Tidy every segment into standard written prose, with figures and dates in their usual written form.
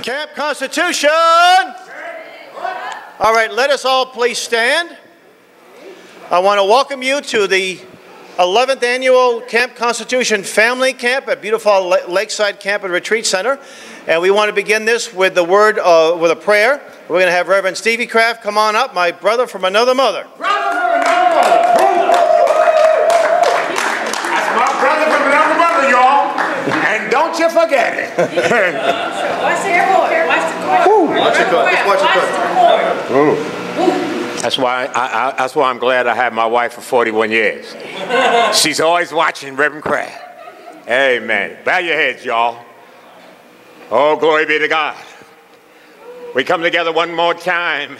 Camp Constitution. All right, let us all please stand. I want to welcome you to the 11th annual Camp Constitution Family Camp at beautiful Lakeside Camp and Retreat Center. And we want to begin this with the word, with a prayer. We're going to have Reverend Stevie Kraft come on up, my brother from another mother. Brother from another mother. That's my brother from another mother, y'all. And don't you forget it. Watch the airport. Watch the court. Watch the court. That's why I'm glad I had my wife for 41 years. She's always watching Reverend Kraft. Amen. Bow your heads, y'all. Oh, glory be to God. We come together one more time.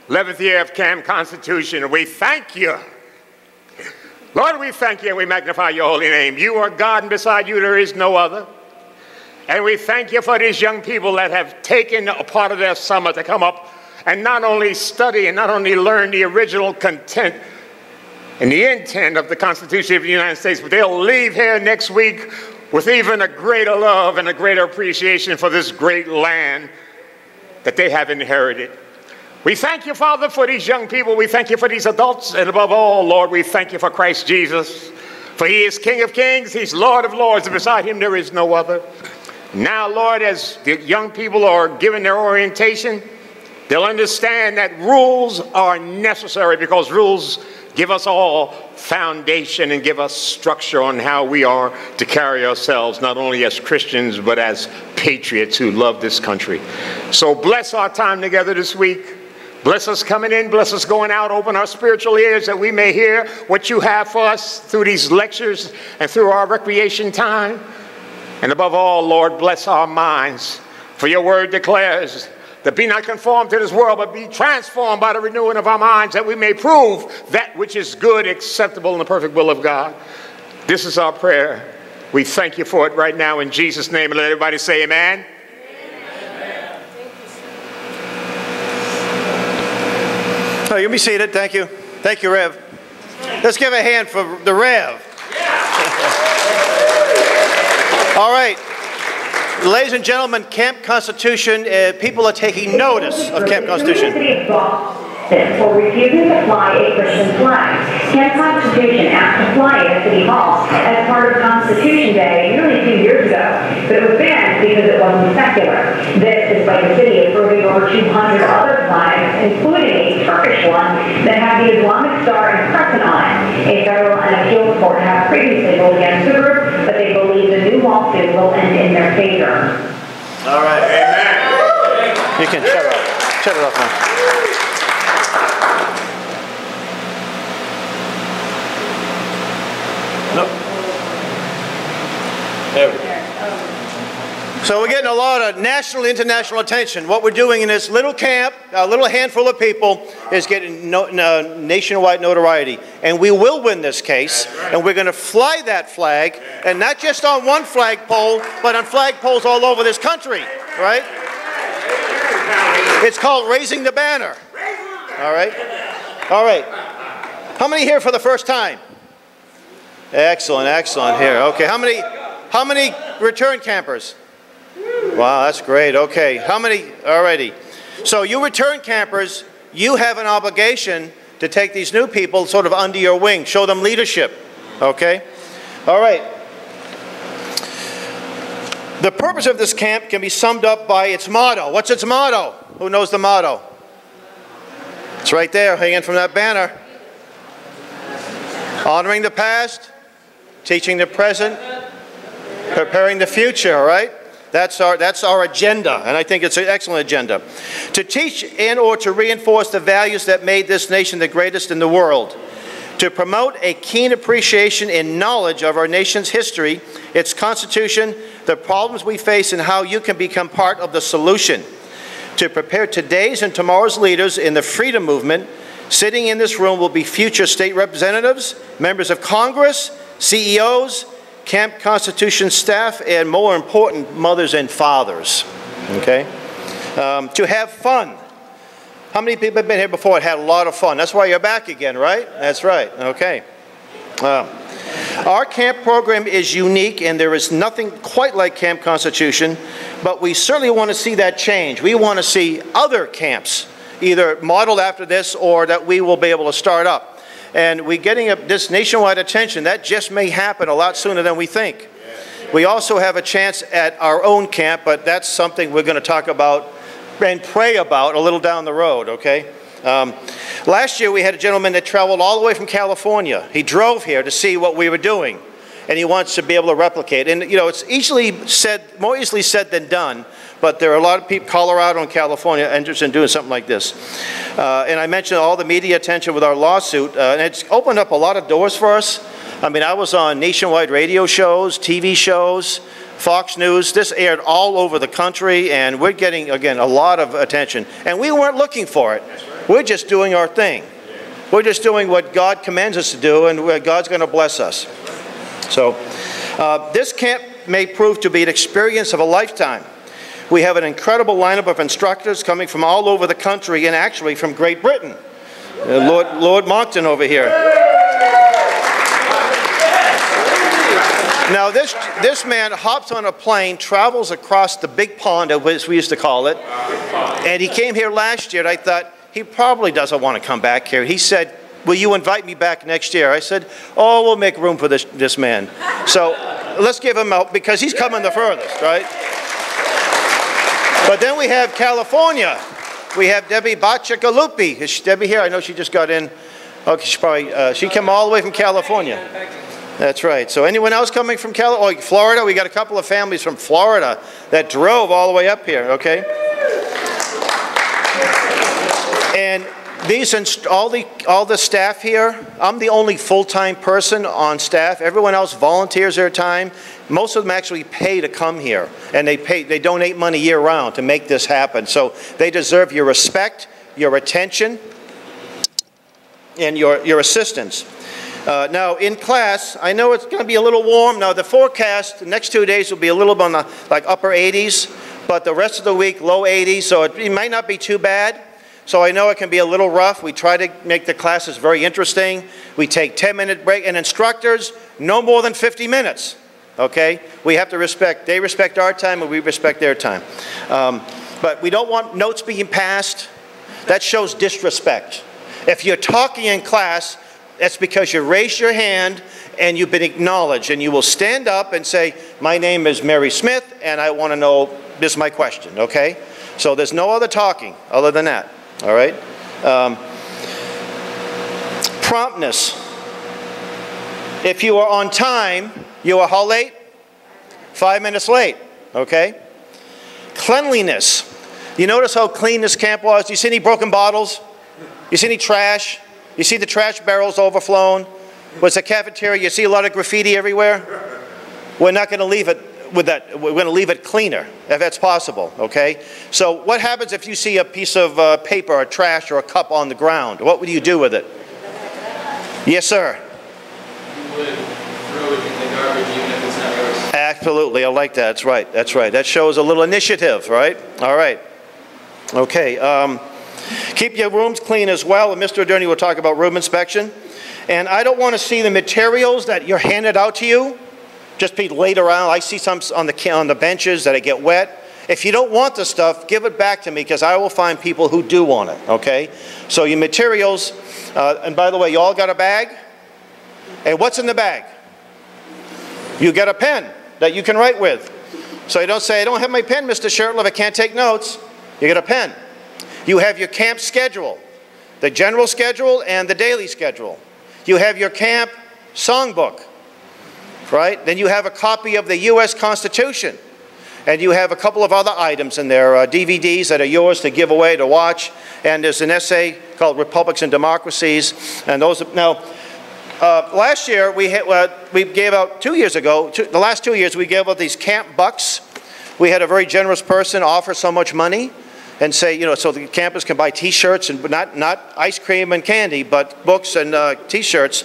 11th year of Camp Constitution, and we thank you. Lord, we thank you and we magnify your holy name. You are God, and beside you there is no other. And we thank you for these young people that have taken a part of their summer to come up and not only study and not only learn the original content and the intent of the Constitution of the United States, but they'll leave here next week with even a greater love and a greater appreciation for this great land that they have inherited. We thank you, Father, for these young people. We thank you for these adults. And above all, Lord, we thank you for Christ Jesus. For he is King of kings, he's Lord of lords, and beside him there is no other. Now, Lord, as the young people are given their orientation, they'll understand that rules are necessary, because rules give us all foundation and give us structure on how we are to carry ourselves, not only as Christians, but as patriots who love this country. So bless our time together this week. Bless us coming in, bless us going out. Open our spiritual ears that we may hear what you have for us through these lectures and through our recreation time. And above all, Lord, bless our minds. For your word declares that be not conformed to this world, but be transformed by the renewing of our minds, that we may prove that which is good, acceptable, and the perfect will of God. This is our prayer. We thank you for it right now in Jesus' name. And let everybody say amen. Amen. Oh, you'll be seated. Thank you. Thank you, Rev. Let's give a hand for the Rev. All right. Ladies and gentlemen, Camp Constitution, people are taking notice of Camp Constitution. For refusing to fly a Christian flag. Camp Constitution asked to fly it at City Hall as part of Constitution Day nearly 2 years ago, but it was banned because it wasn't secular. This despite the city approving over 200 other flags, including a Turkish one that had the Islamic star and crescent on it. A federal and appeals court have previously ruled against the group, but they believe the new lawsuit will end in their favor. All right. Amen. You can shut it off. Shut it off now. No. There we go. So we're getting a lot of national, international attention. What we're doing in this little camp, a little handful of people, is getting nationwide notoriety. And we will win this case. And we're going to fly that flag, and not just on one flagpole, but on flagpoles all over this country, right? It's called raising the banner. All right? All right. How many here for the first time? Excellent, excellent here. Okay, how many return campers? Wow, that's great. Okay, how many? Alrighty. So you return campers, you have an obligation to take these new people sort of under your wing, show them leadership. Okay? All right. The purpose of this camp can be summed up by its motto. What's its motto? Who knows the motto? It's right there, hanging from that banner. Honoring the past, teaching the present, preparing the future, all right? That's our agenda, and I think it's an excellent agenda. To teach and or to reinforce the values that made this nation the greatest in the world. To promote a keen appreciation and knowledge of our nation's history, its constitution, the problems we face, and how you can become part of the solution. To prepare today's and tomorrow's leaders in the freedom movement. Sitting in this room will be future state representatives, members of Congress, CEOs, Camp Constitution staff, and more important, mothers and fathers. Okay? To have fun. How many people have been here before and had a lot of fun? That's why you're back again, right? That's right. Okay. Our camp program is unique, and there is nothing quite like Camp Constitution, but we certainly want to see that change. We want to see other camps either modeled after this or that we will be able to start up. And we're getting this nationwide attention. That just may happen a lot sooner than we think. We also have a chance at our own camp, but that's something we're going to talk about and pray about a little down the road, okay? Last year we had a gentleman that traveled all the way from California. He drove here to see what we were doing, and he wants to be able to replicate. And you know, it's more easily said than done, but there are a lot of people, Colorado and California, interested in doing something like this. And I mentioned all the media attention with our lawsuit, and it's opened up a lot of doors for us. I mean, I was on nationwide radio shows, TV shows, Fox News. This aired all over the country, and we're getting, again, a lot of attention. And we weren't looking for it. We're just doing our thing. We're just doing what God commands us to do, and God's going to bless us. So this camp may prove to be an experience of a lifetime. We have an incredible lineup of instructors coming from all over the country, and actually from Great Britain. Lord Moncton over here. Now this man hops on a plane, travels across the big pond, as we used to call it, and he came here last year, and I thought, he probably doesn't want to come back here. He said, will you invite me back next year? I said, oh, we'll make room for this man. So let's give him out, because he's coming the furthest, right? But then we have California. We have Debbie Bacigalupi. Is Debbie here? I know she just got in. Okay, she came all the way from California. That's right. So anyone else coming from Florida? We got a couple of families from Florida that drove all the way up here, okay? And all the staff here, I'm the only full-time person on staff. Everyone else volunteers their time. Most of them actually pay to come here, and they donate money year-round to make this happen. So they deserve your respect, your attention, and your assistance. Now in class, I know it's going to be a little warm. Now the forecast, the next 2 days will be a little bit on the upper 80s, but the rest of the week low 80s, so it might not be too bad. So I know it can be a little rough. We try to make the classes very interesting. We take 10-minute break, and instructors, no more than 50 minutes, okay? We have to they respect our time, and we respect their time. But we don't want notes being passed. That shows disrespect. If you're talking in class, that's because you raised your hand and you've been acknowledged, and you will stand up and say, my name is Mary Smith, and I want to know, this is my question, okay? So there's no other talking other than that. All right? Promptness. If you are on time, you are how late? 5 minutes late, okay? Cleanliness. You notice how clean this camp was? Do you see any broken bottles? You see any trash? You see the trash barrels overflowing? Was the cafeteria, you see a lot of graffiti everywhere? We're not going to leave it with that. We're going to leave it cleaner, if that's possible, okay? So what happens if you see a piece of paper or trash or a cup on the ground? What would you do with it? Yes, sir? You would throw it in the garbage even if it's not yours. Absolutely, I like that. That's right, that's right. That shows a little initiative, right? All right. Okay. Keep your rooms clean as well, and Mr. Aderney will talk about room inspection. And I don't want to see the materials that you're handed out to you just be laid around. I see some on the benches that get wet. If you don't want the stuff, give it back to me, because I will find people who do want it, okay? So your materials, and by the way, you all got a bag? And what's in the bag? You get a pen that you can write with. So you don't say, I don't have my pen, Mr. Shurtleff, I can't take notes. You get a pen. You have your camp schedule, the general schedule and the daily schedule. You have your camp songbook, right? Then you have a copy of the U.S. Constitution. And you have a couple of other items in there, DVDs that are yours to give away, to watch. And there's an essay called Republics and Democracies. And those, now, last year we gave out, 2 years ago, the last 2 years we gave out these camp bucks. We had a very generous person offer so much money and say, you know, so the campus can buy T-shirts, and not ice cream and candy, but books and T-shirts.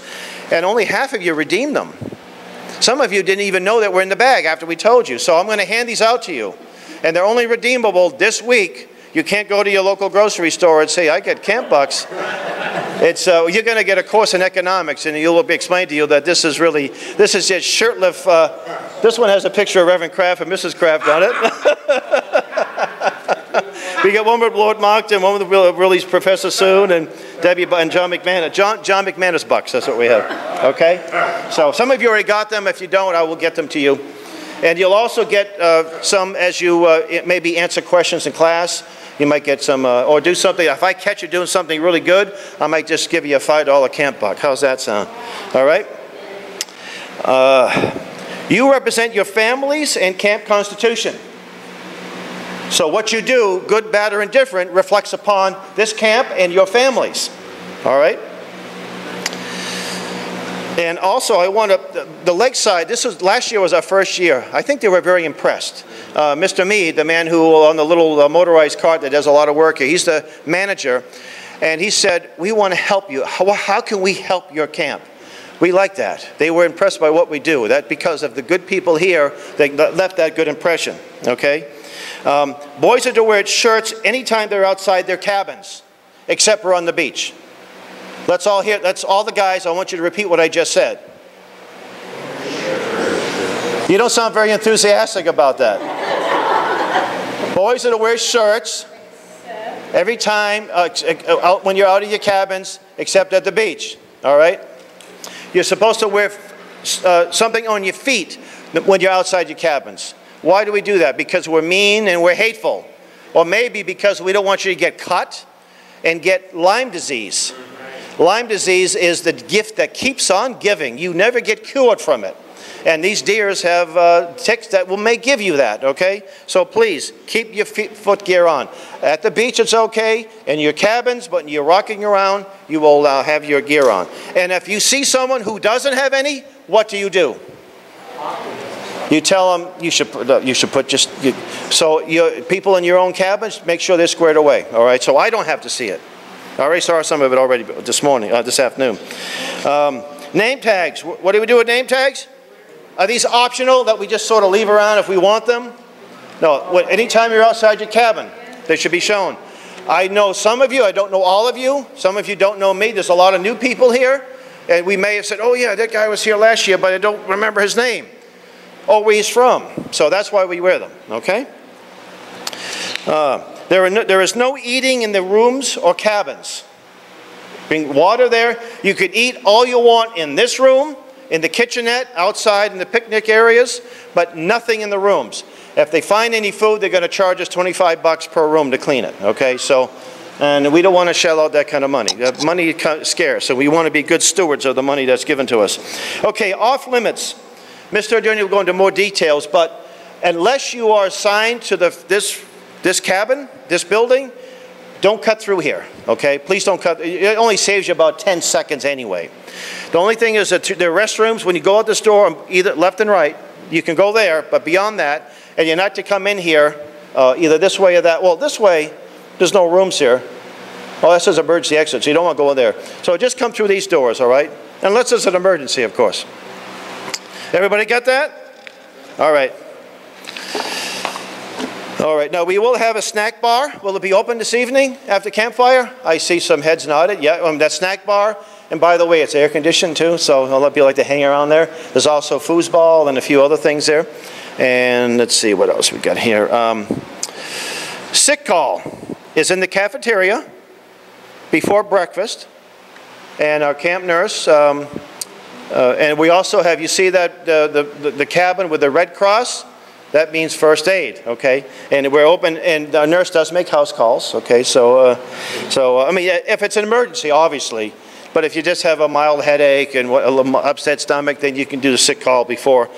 And only half of you redeemed them. Some of you didn't even know that were in the bag after we told you. So I'm going to hand these out to you. And they're only redeemable this week. You can't go to your local grocery store and say, I get camp bucks. It's, you're going to get a course in economics, and it will be explained to you that this is just Shurtleff. This one has a picture of Reverend Kraft and Mrs. Kraft on it. We got one with Lord Monckton, one with Willie's Professor Soon, and Debbie and John McManus. John McManus bucks, that's what we have. Okay? So some of you already got them. If you don't, I will get them to you. And you'll also get some as you maybe answer questions in class. You might get some, or do something. If I catch you doing something really good, I might just give you a $5 camp buck. How's that sound? All right? You represent your families and camp constitution. So what you do, good, bad, or indifferent, reflects upon this camp and your families. All right? And also, I want to, the Lakeside, last year was our first year. I think they were very impressed. Mr. Mead, the man who on the little motorized cart that does a lot of work here, he's the manager, and he said, we want to help you. How can we help your camp? We like that. They were impressed by what we do. That because of the good people here, they left that good impression, okay? Boys are to wear shirts anytime they're outside their cabins, except for on the beach. Let's all hear, that's all the guys. I want you to repeat what I just said. You don't sound very enthusiastic about that. Boys are to wear shirts every time when you're out of your cabins, except at the beach. All right? You're supposed to wear something on your feet when you're outside your cabins. Why do we do that? Because we're mean and we're hateful. Or maybe because we don't want you to get cut and get Lyme disease. Lyme disease is the gift that keeps on giving. You never get cured from it. And these deers have ticks that may give you that, okay? So please, keep your foot gear on. At the beach, it's okay. In your cabins, but when you're rocking around, you will have your gear on. And if you see someone who doesn't have any, what do? You tell them you should put just, so your people in your own cabins, make sure they're squared away, all right? So I don't have to see it. I already saw some of it already this afternoon. Name tags. What do we do with name tags? Are these optional that we just sort of leave around if we want them? No. Anytime you're outside your cabin, they should be shown. I know some of you. I don't know all of you. Some of you don't know me. There's a lot of new people here. And we may have said, oh, yeah, that guy was here last year, but I don't remember his name. Or where he's from. So that's why we wear them, okay? There is no eating in the rooms or cabins. Bring water there. You could eat all you want in this room, in the kitchenette, outside in the picnic areas, but nothing in the rooms. If they find any food, they're going to charge us $25 per room to clean it, okay? So, and we don't want to shell out that kind of money. Money is scarce, so we want to be good stewards of the money that's given to us. Okay, off limits. Mr. Attorney will go into more details, but unless you are assigned to this cabin, this building, don't cut through here, okay? Please don't cut. It only saves you about 10 seconds anyway. The only thing is that there are restrooms. When you go out this door, either left and right, you can go there, but beyond that, and you're not to come in here either this way or that. Well, this way, there's no rooms here. Oh, that says emergency exit, so you don't want to go in there. So just come through these doors, all right? Unless it's an emergency, of course. Everybody got that? All right. All right, now we will have a snack bar. Will it be open this evening after campfire? I see some heads nodded. Yeah, that snack bar. And by the way, it's air conditioned too, so a lot of people like to hang around there. There's also foosball and a few other things there. And let's see what else we got here. Sick call is in the cafeteria before breakfast. And our camp nurse, and we also have, you see that the cabin with the Red Cross? That means first aid, okay? And we're open, and the nurse does make house calls, okay? So I mean, if it's an emergency, obviously, but if you just have a mild headache and a upset stomach, then you can do the sick call before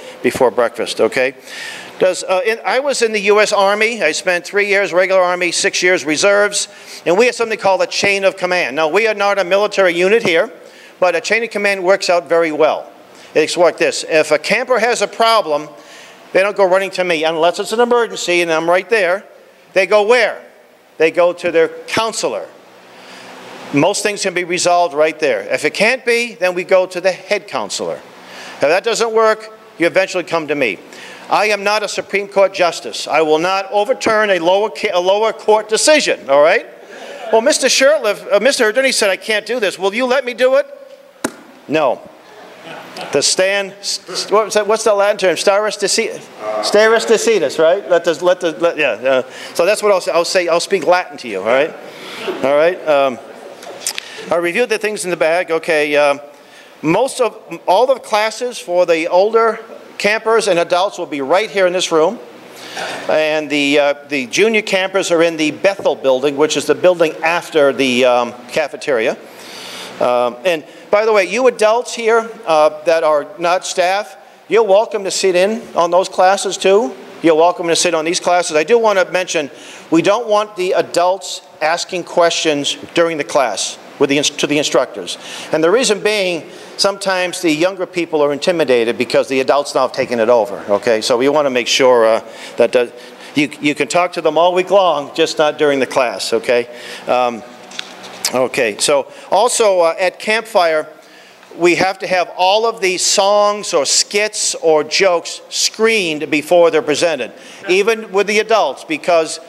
breakfast, okay? I was in the U.S. Army. I spent 3 years regular Army, 6 years reserves, and we have something called a chain of command. Now, we are not a military unit here, but a chain of command works out very well. It's like this. If a camper has a problem, they don't go running to me unless it's an emergency and I'm right there. They go where? They go to their counselor. Most things can be resolved right there. If it can't be, then we go to the head counselor. If that doesn't work, you eventually come to me. I am not a Supreme Court justice. I will not overturn a lower court decision, all right? well, Mr. Shurtleff, Mr. Herderney said I can't do this. Will you let me do it? No. The stand, what's the Latin term? Staris decitus, right? So that's what I'll say. I'll speak Latin to you, all right? All right. I reviewed the things in the bag. Okay. Most of all the classes for the older campers and adults will be right here in this room. And the junior campers are in the Bethel building, which is the building after the cafeteria. And by the way, you adults here that are not staff, you're welcome to sit in on those classes too. You're welcome to sit on these classes. I do want to mention, we don't want the adults asking questions during the class to the instructors. And the reason being, sometimes the younger people are intimidated because the adults now have taken it over, okay? So we want to make sure that you can talk to them all week long, just not during the class, okay? Okay, so also at campfire, we have to have all of these songs or skits or jokes screened before they're presented, even with the adults, because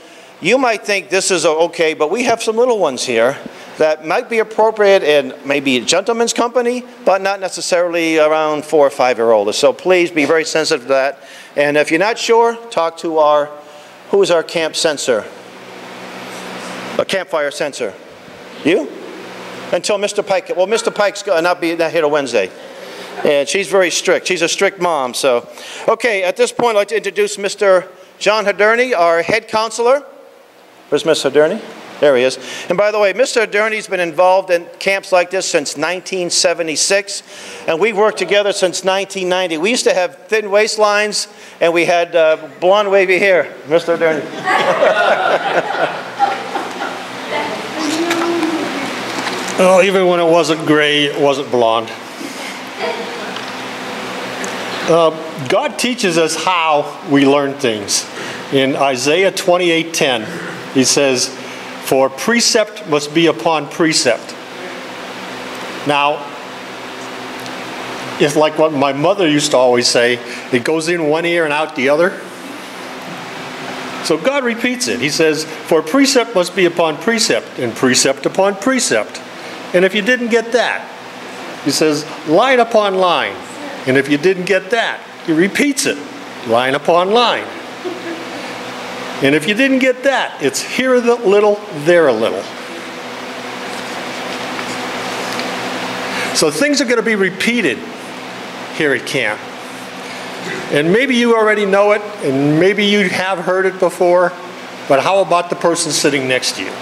you might think this is okay, but we have some little ones here that might be appropriate in maybe a gentleman's company, but not necessarily around 4 or 5-year-olds. So please be very sensitive to that. And if you're not sure, talk to who is our camp censor? A campfire censor. You? Until Mr. Pike. Well, Mr. Pike's not here till Wednesday. And she's very strict. She's a strict mom. So, okay, at this point, I'd like to introduce Mr. John Herderney, our head counselor. Where's Mr. Herderney? There he is. And by the way, Mr. Herderney's been involved in camps like this since 1976, and we've worked together since 1990. We used to have thin waistlines, and we had blonde wavy hair. Mr. Herderney. Well, even when it wasn't gray, it wasn't blonde. God teaches us how we learn things. In Isaiah 28:10, he says, "For precept must be upon precept." Now, it's like what my mother used to always say, it goes in one ear and out the other. So God repeats it. He says, "For precept must be upon precept, and precept upon precept." And if you didn't get that, he says, line upon line. And if you didn't get that, he repeats it, line upon line. And if you didn't get that, it's here a little, there a little. So things are going to be repeated here at camp. And maybe you already know it, and maybe you have heard it before, but how about the person sitting next to you?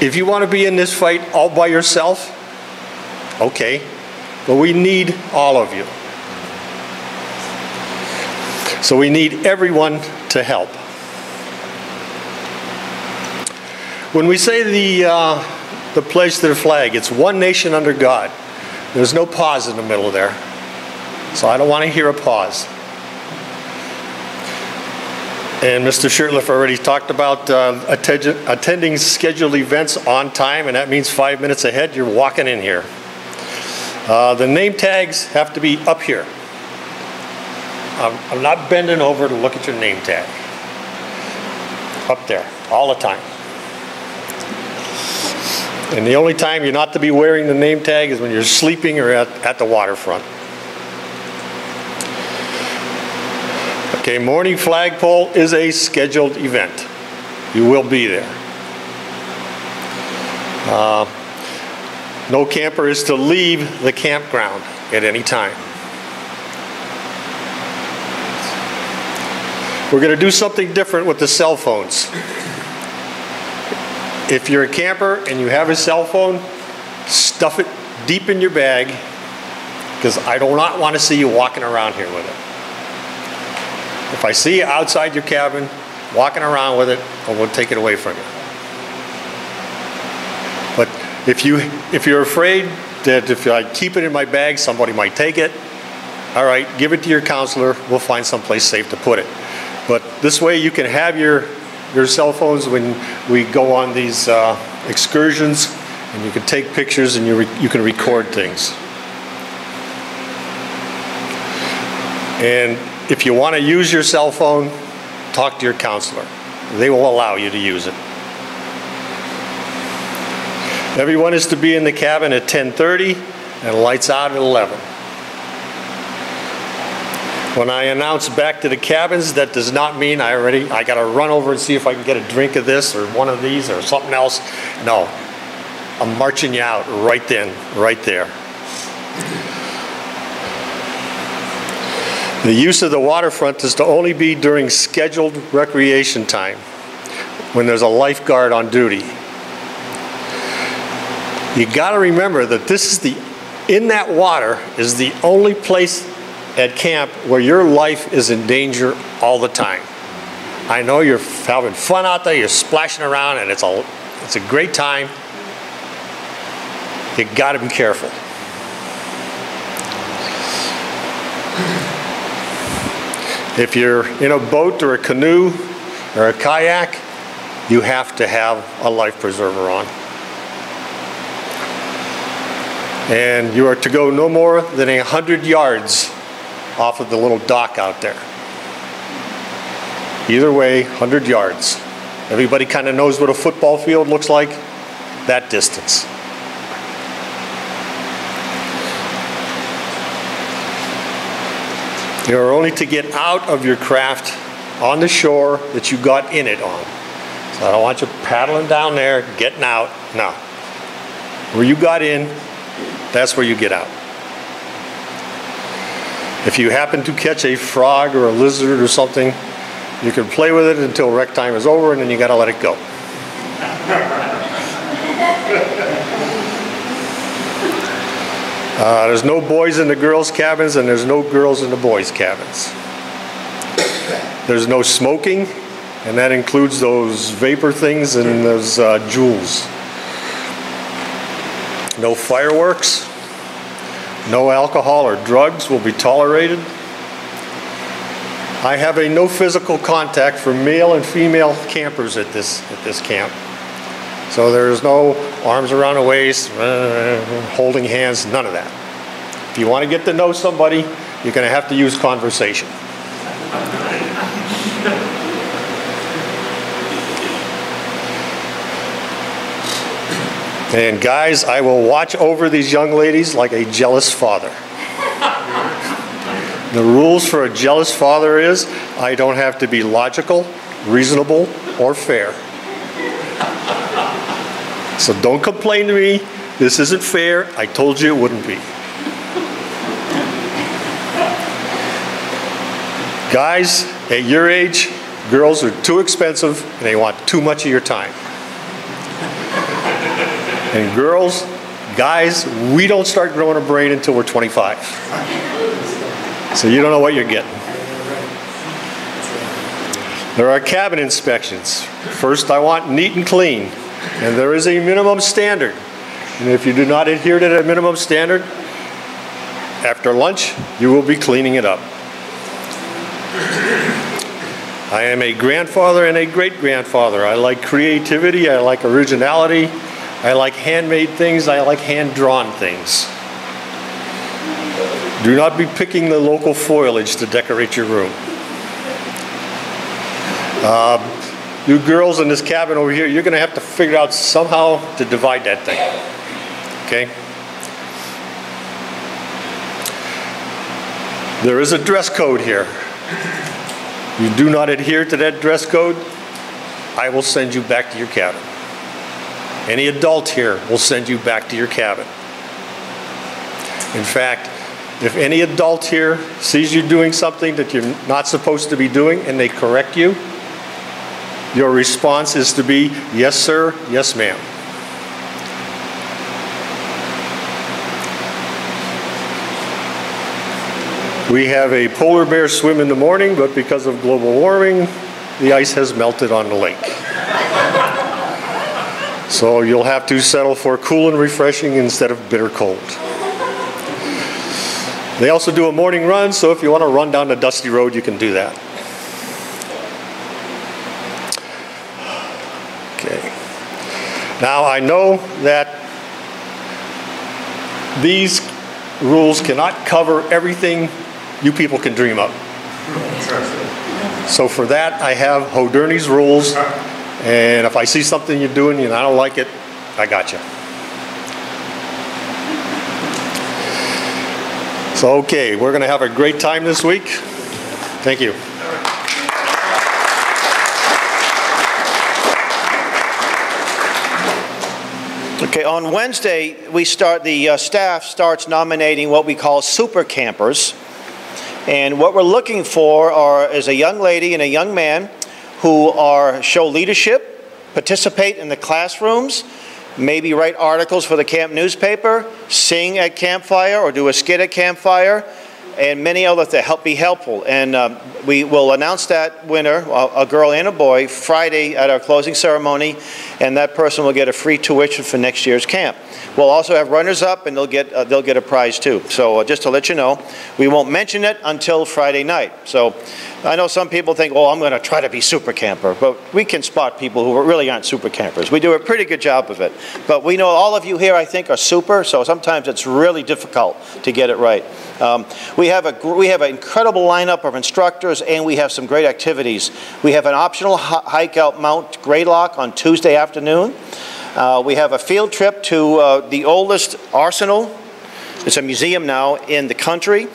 If you want to be in this fight all by yourself, okay, but we need all of you. So we need everyone to help. When we say the pledge to the flag, it's one nation under God. There's no pause in the middle there. So I don't want to hear a pause. And Mr. Shurtleff already talked about attending scheduled events on time, and that means 5 minutes ahead, you're walking in here. The name tags have to be up here. I'm not bending over to look at your name tag. Up there, all the time. And the only time you're not to be wearing the name tag is when you're sleeping or at the waterfront. Okay, morning flagpole is a scheduled event. You will be there. No camper is to leave the campground at any time. We're going to do something different with the cell phones. If you're a camper and you have a cell phone, stuff it deep in your bag, because I do not want to see you walking around here with it. If I see you outside your cabin, walking around with it, I will take it away from you. But if you're afraid that if I keep it in my bag, somebody might take it, all right, give it to your counselor. We'll find someplace safe to put it. But this way you can have your cell phones when we go on these excursions, and you can take pictures and you can record things. And if you want to use your cell phone, talk to your counselor. They will allow you to use it. Everyone is to be in the cabin at 10:30 and lights out at 11. When I announce back to the cabins, that does not mean I got to run over and see if I can get a drink of this or one of these or something else. No, I'm marching you out right then, right there. The use of the waterfront is to only be during scheduled recreation time, when there's a lifeguard on duty. You got to remember that in that water is the only place at camp where your life is in danger all the time. I know you're having fun out there, you're splashing around, and it's a great time. You got to be careful. If you're in a boat or a canoe or a kayak, you have to have a life preserver on. And you are to go no more than 100 yards off of the little dock out there. Either way, 100 yards. Everybody kind of knows what a football field looks like, that distance. You are only to get out of your craft on the shore that you got in it on. So I don't want you paddling down there, getting out. No. Where you got in, that's where you get out. If you happen to catch a frog or a lizard or something, you can play with it until rec time is over, and then you got to let it go. There's no boys in the girls' cabins, and there's no girls in the boys' cabins. There's no smoking, and that includes those vapor things and those jewels. No fireworks. No alcohol or drugs will be tolerated. I have a no physical contact for male and female campers at this camp. So there's no arms around the waist, holding hands, none of that. If you want to get to know somebody, you're going to have to use conversation. And guys, I will watch over these young ladies like a jealous father. The rules for a jealous father is I don't have to be logical, reasonable, or fair. So don't complain to me, this isn't fair, I told you it wouldn't be. Guys, at your age, girls are too expensive and they want too much of your time. And girls, guys, we don't start growing a brain until we're 25. So you don't know what you're getting. There are cabin inspections. First, I want neat and clean. And there is a minimum standard. And if you do not adhere to that minimum standard, after lunch, you will be cleaning it up. I am a grandfather and a great-grandfather. I like creativity, I like originality, I like handmade things, I like hand-drawn things. Do not be picking the local foliage to decorate your room. You girls in this cabin over here, you're going to have to figure out somehow to divide that thing. Okay? There is a dress code here. You do not adhere to that dress code, I will send you back to your cabin. Any adult here will send you back to your cabin. In fact, if any adult here sees you doing something that you're not supposed to be doing and they correct you, your response is to be, yes sir, yes ma'am. We have a polar bear swim in the morning, but because of global warming, the ice has melted on the lake. So you'll have to settle for cool and refreshing instead of bitter cold. They also do a morning run, so if you want to run down the dusty road, you can do that. Okay. Now I know that these rules cannot cover everything you people can dream up. So for that, I have Hoderney's rules, and if I see something you're doing and I don't like it, I got you. So, okay, we're going to have a great time this week. Thank you. Okay, on Wednesday, the staff starts nominating what we call super campers. And what we're looking for is a young lady and a young man who show leadership, participate in the classrooms, maybe write articles for the camp newspaper, sing at campfire or do a skit at campfire, and many others to be helpful. And we will announce that winner, a girl and a boy, Friday at our closing ceremony, and that person will get a free tuition for next year's camp. We'll also have runners-up, and they'll get a prize too. So just to let you know, we won't mention it until Friday night. So I know some people think, oh, I'm going to try to be super camper, but we can spot people who really aren't super campers. We do a pretty good job of it. But we know all of you here, I think, are super, so sometimes it's really difficult to get it right. We have an incredible lineup of instructors, and we have some great activities. We have an optional hike out Mount Greylock on Tuesday afternoon. We have a field trip to the oldest arsenal. It's a museum now in the country,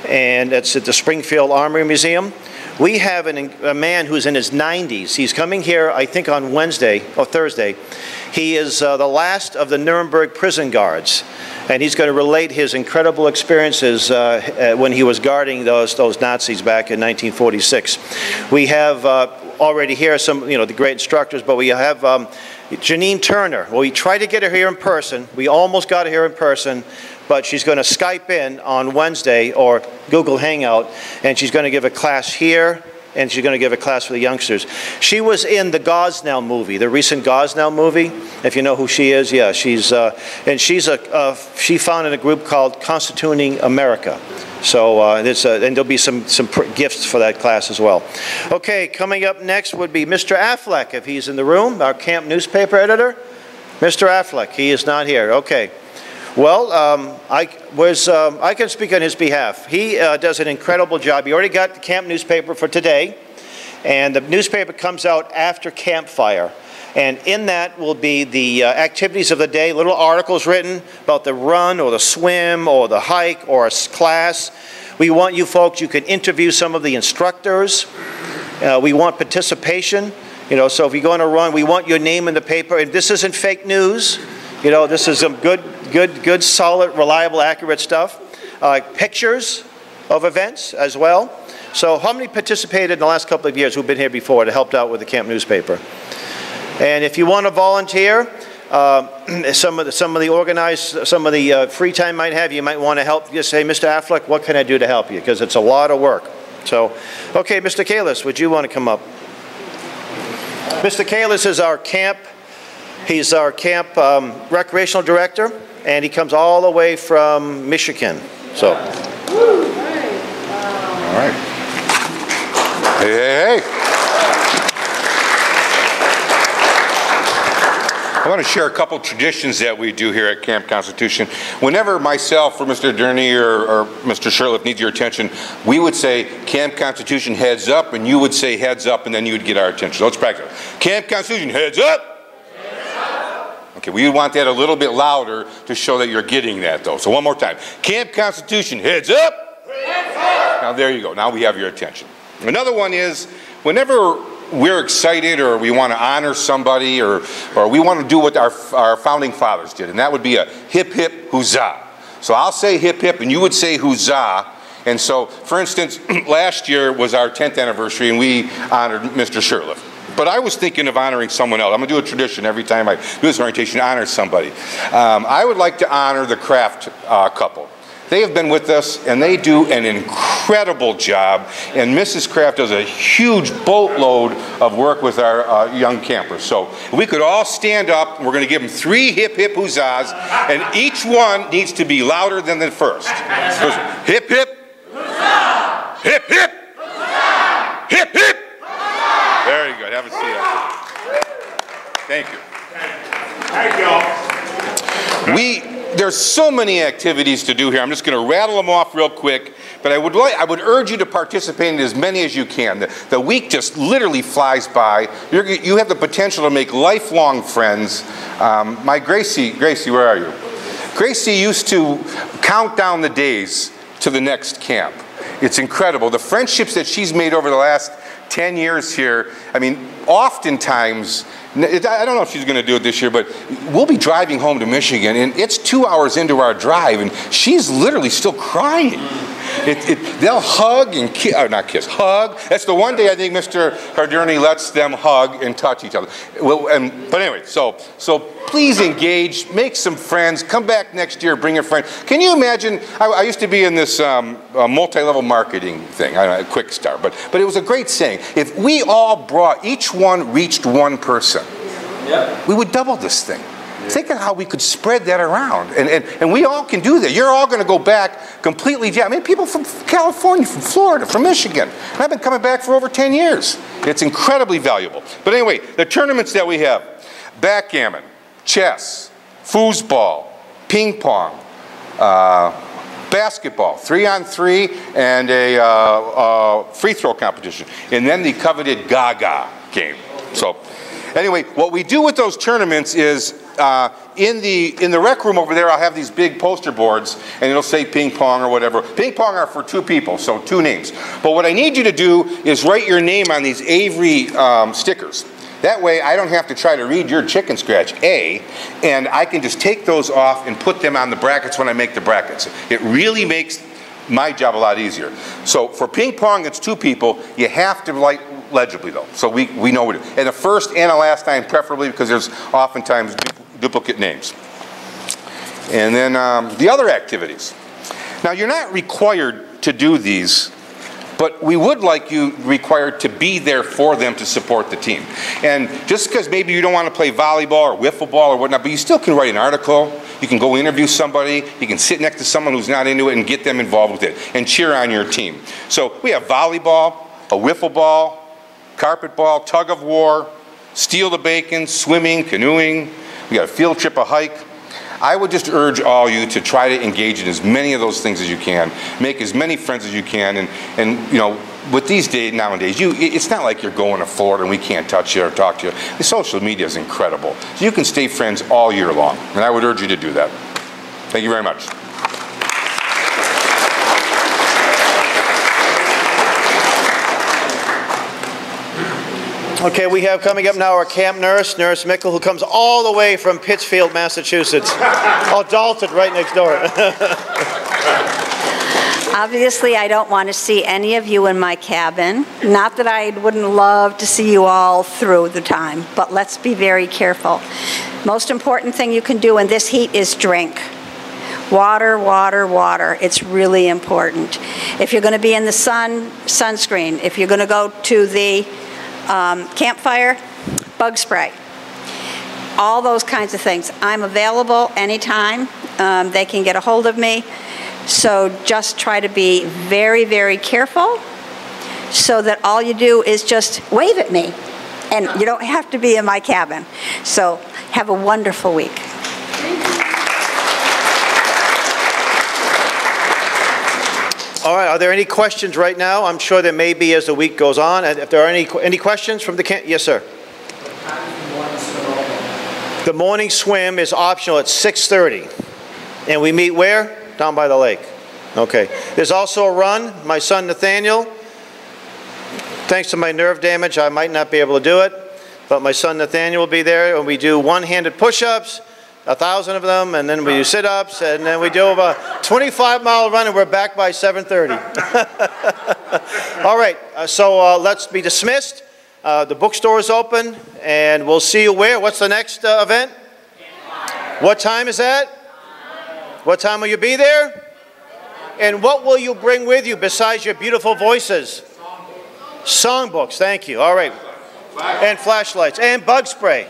and it's at the Springfield Armory Museum. We have a man who's in his 90s. He's coming here, I think, on Wednesday or Thursday. He is the last of the Nuremberg prison guards, and he's going to relate his incredible experiences when he was guarding those Nazis back in 1946. We have already here some, the great instructors, but we have Janine Turner. Well, we tried to get her here in person. We almost got her here in person, but she's going to Skype in on Wednesday or Google Hangout, and she's going to give a class here, and she's going to give a class for the youngsters. She was in the Gosnell movie, the recent Gosnell movie, if you know who she is. Yeah, she founded a group called Constituting America. So and there'll be some gifts for that class as well. Okay, coming up next would be Mr. Affleck, if he's in the room, our camp newspaper editor. Mr. Affleck, he is not here. Okay. Well, I can speak on his behalf. He does an incredible job. He already got the camp newspaper for today, and the newspaper comes out after campfire. And in that will be the activities of the day, little articles written about the run or the swim or the hike or a class. We want you folks, you can interview some of the instructors. We want participation. So if you go on a run, we want your name in the paper. And this isn't fake news. This is some good, solid, reliable, accurate stuff. Pictures of events as well. So how many participated in the last couple of years who've been here before that helped out with the camp newspaper? And if you want to volunteer, some of the free time might have, you might want to help. Just say, Mr. Affleck, what can I do to help you? Because it's a lot of work. So, okay, Mr. Kalis, would you want to come up? Mr. Kalis is our camp. He's our camp recreational director, and he comes all the way from Michigan. So. All right. Hey. I want to share a couple traditions that we do here at Camp Constitution. Whenever myself or Mr. Durney or Mr. Shurtleff needs your attention, we would say, Camp Constitution, heads up, and you would say, heads up, and then you would get our attention. So let's practice. Camp Constitution, heads up! Heads up! Okay, we want that a little bit louder to show that you're getting that, though. So one more time. Camp Constitution, heads up! Heads up! Now there you go. Now we have your attention. Another one is, whenever we're excited or we want to honor somebody or we want to do what our founding fathers did, and that would be a hip hip huzzah. So I'll say hip hip and you would say huzzah. And so, for instance, last year was our 10th anniversary and we honored Mr. Shurtleff. But I was thinking of honoring someone else. I'm going to do a tradition every time I do this orientation, honor somebody. I would like to honor the Kraft couple. They have been with us, and they do an incredible job. And Mrs. Kraft does a huge boatload of work with our young campers. So if we could all stand up, and we're going to give them 3 hip hip huzzahs, and each one needs to be louder than the first. Hip hip. Huzzah! Hip hip. Huzzah! Hip hip. Huzzah! Very good. Have a seat. Thank you. Thank you. There's so many activities to do here. I'm just going to rattle them off real quick, but I would urge you to participate in as many as you can. The week just literally flies by. You have the potential to make lifelong friends. My Gracie, where are you? Gracie used to count down the days to the next camp. It's incredible. The friendships that she's made over the last 10 years here, I mean, oftentimes, I don't know if she's going to do it this year, but we'll be driving home to Michigan, and it's 2 hours into our drive, and she's literally still crying. They'll hug and kiss, not kiss, hug. That's the one day I think Mr. Harderney lets them hug and touch each other. Well, but anyway, so please engage, make some friends, come back next year, bring a friend. Can you imagine, I used to be in this multi-level marketing thing, Quick Start, but it was a great saying. If we all brought, each one reached one person, we would double this thing. Think of how we could spread that around. And we all can do that. You're all going to go back completely. I mean, people from California, from Florida, from Michigan. And I've been coming back for over 10 years. It's incredibly valuable. But anyway, the tournaments that we have: backgammon, chess, foosball, ping pong, basketball, 3-on-3, and a free throw competition. And then the coveted Gaga game. So anyway, what we do with those tournaments is in the rec room over there, I'll have these big poster boards, and it'll say ping pong or whatever. Ping pong are for 2 people, so 2 names. But what I need you to do is write your name on these Avery stickers. That way, I don't have to try to read your chicken scratch A, and I can just take those off and put them on the brackets when I make the brackets. It really makes my job a lot easier. So for ping pong, it's 2 people. You have to write legibly, though, so we know what it is. And the first and the last time, preferably, because there's oftentimes duplicate names. And then the other activities. Now, you're not required to do these, but we would like you required to be there for them to support the team. And just because maybe you don't want to play volleyball or wiffle ball or whatnot, but you still can write an article, you can go interview somebody, you can sit next to someone who's not into it and get them involved with it and cheer on your team. So we have volleyball, a wiffle ball, carpet ball, tug of war, steal the bacon, swimming, canoeing. We got a field trip, a hike. I would just urge all you to try to engage in as many of those things as you can, make as many friends as you can, and you know, with these days nowadays, it's not like you're going to Florida and we can't touch you or talk to you. The social media is incredible. So you can stay friends all year long, and I would urge you to do that. Thank you very much. Okay, we have coming up now our camp nurse, Nurse Mickle, who comes all the way from Pittsfield, Massachusetts. Oh, Dalton, right next door. Obviously, I don't want to see any of you in my cabin. Not that I wouldn't love to see you all through the time, but let's be very careful. Most important thing you can do in this heat is drink. Water, water, water. It's really important. If you're going to be in the sun, sunscreen. If you're going to go to the campfire, bug spray. All those kinds of things. I'm available anytime. They can get a hold of me. So just try to be very, very careful so that all you do is just wave at me. And you don't have to be in my cabin. So have a wonderful week. All right, are there any questions right now? I'm sure there may be as the week goes on. If there are any questions from the camp, yes, sir. The morning swim is optional at 6:30. And we meet where? Down by the lake. Okay. There's also a run. My son Nathaniel, thanks to my nerve damage, I might not be able to do it, but my son Nathaniel will be there, and we do one-handed push-ups, 1,000 of them, and then we do sit-ups, and then we do a 25-mile run, and we're back by 7:30. All right, so let's be dismissed. The bookstore is open, and we'll see you where? What's the next event? What time is that? What time will you be there? And what will you bring with you besides your beautiful voices? Songbooks, thank you. All right. And flashlights and bug spray.